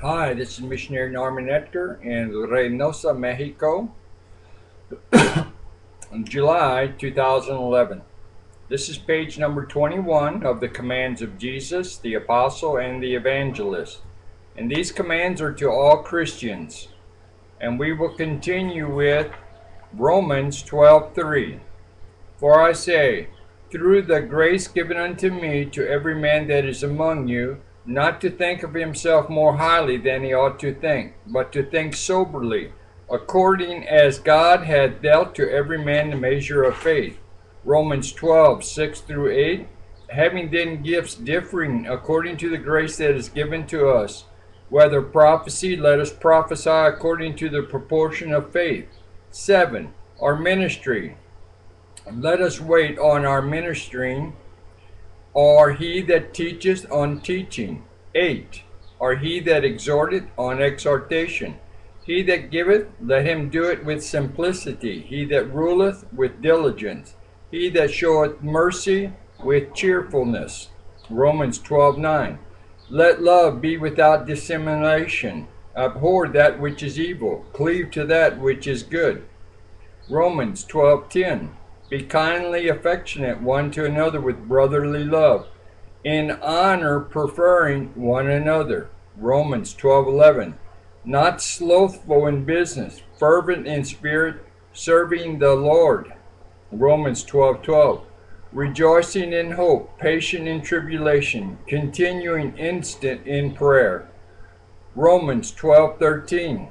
Hi, this is Missionary Oetker in Reynosa, Mexico, in July 2011. This is page number 21 of the commands of Jesus, the Apostle, and the Evangelist. And these commands are to all Christians. And we will continue with Romans 12:3. For I say, through the grace given unto me, to every man that is among you, not to think of himself more highly than he ought to think, but to think soberly, according as God hath dealt to every man the measure of faith. Romans 12:6-8. Having then gifts differing according to the grace that is given to us, whether prophecy, let us prophesy according to the proportion of faith. 7. Our ministry. Let us wait on our ministering, or he that teacheth on teaching. 8. Or he that exhorteth on exhortation. He that giveth, let him do it with simplicity. He that ruleth, with diligence. He that showeth mercy, with cheerfulness. Romans 12:9. Let love be without dissimulation. Abhor that which is evil. Cleave to that which is good. Romans 12:10. Be kindly affectionate one to another with brotherly love, in honor preferring one another. Romans 12:11. Not slothful in business, fervent in spirit, serving the Lord. Romans 12:12. Rejoicing in hope, patient in tribulation, continuing instant in prayer. Romans 12:13.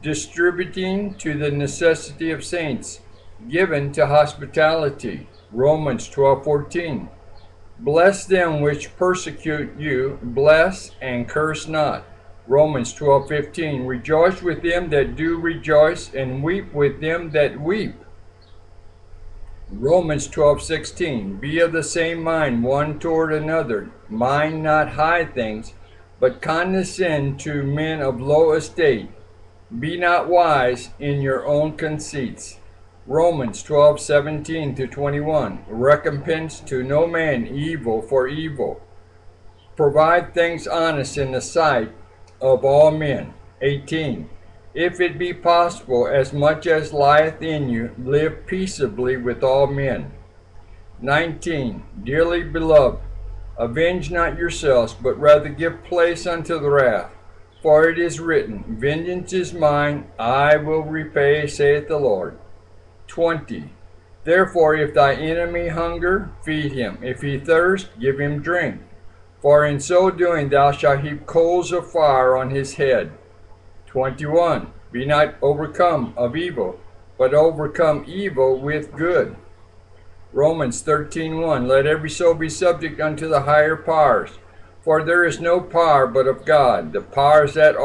Distributing to the necessity of saints, given to hospitality. Romans 12:14. Bless them which persecute you, bless and curse not. Romans 12:15. Rejoice with them that do rejoice, and weep with them that weep. Romans 12:16. Be of the same mind one toward another. Mind not high things, but condescend to men of low estate. Be not wise in your own conceits. Romans 12:17-21. Recompense to no man evil for evil. Provide things honest in the sight of all men. 18. If it be possible, as much as lieth in you, live peaceably with all men. 19. Dearly beloved, avenge not yourselves, but rather give place unto the wrath. For it is written, Vengeance is mine, I will repay, saith the Lord. 20. Therefore, if thy enemy hunger, feed him. If he thirst, give him drink. For in so doing thou shalt heap coals of fire on his head. 21. Be not overcome of evil, but overcome evil with good. Romans 13:1. Let every soul be subject unto the higher powers. For there is no power but of God. The powers that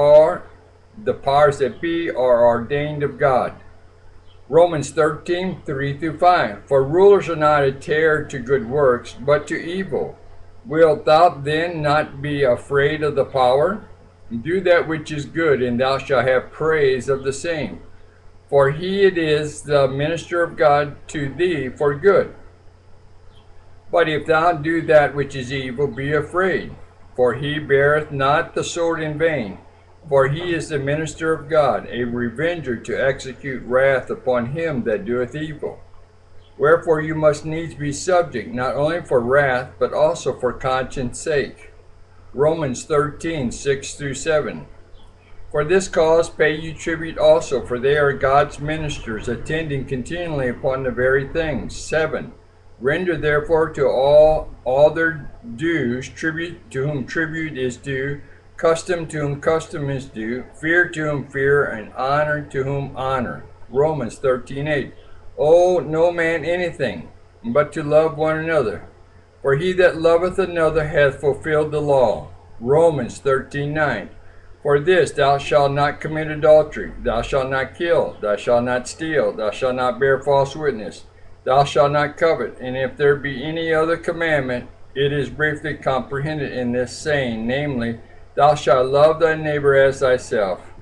be, are ordained of God. Romans 13:3-5. For rulers are not a terror to good works, but to evil. Wilt thou then not be afraid of the power? Do that which is good, and thou shalt have praise of the same. For he it is the minister of God to thee for good. But if thou do that which is evil, be afraid. For he beareth not the sword in vain. For he is the minister of God, a revenger to execute wrath upon him that doeth evil. Wherefore you must needs be subject, not only for wrath, but also for conscience sake. Romans 13:6-7. For this cause pay you tribute also, for they are God's ministers, attending continually upon the very things. 7. Render therefore to all their dues, tribute to whom tribute is due, custom to whom custom is due, fear to whom fear, and honor to whom honor. Romans 13:8. Owe no man anything, but to love one another. For he that loveth another hath fulfilled the law. Romans 13:9. For this, thou shalt not commit adultery, thou shalt not kill, thou shalt not steal, thou shalt not bear false witness, thou shalt not covet. And if there be any other commandment, it is briefly comprehended in this saying, namely, thou shalt love thy neighbor as thyself.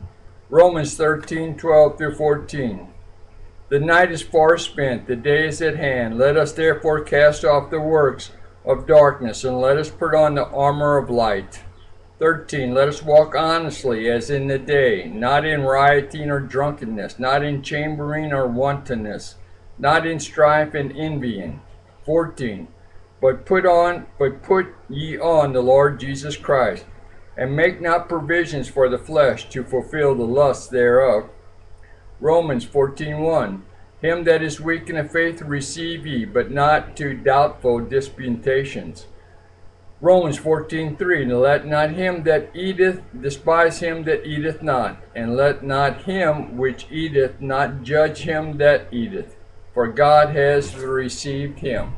Romans 13:12-14. The night is far spent, the day is at hand. Let us therefore cast off the works of darkness, and let us put on the armor of light. 13. Let us walk honestly as in the day, not in rioting or drunkenness, not in chambering or wantonness, not in strife and envying. 14. But put ye on the Lord Jesus Christ, and make not provisions for the flesh to fulfill the lusts thereof. Romans 14:1. Him that is weak in the faith receive ye, but not to doubtful disputations. Romans 14:3. And let not him that eateth despise him that eateth not, and let not him which eateth not judge him that eateth, for God has received him.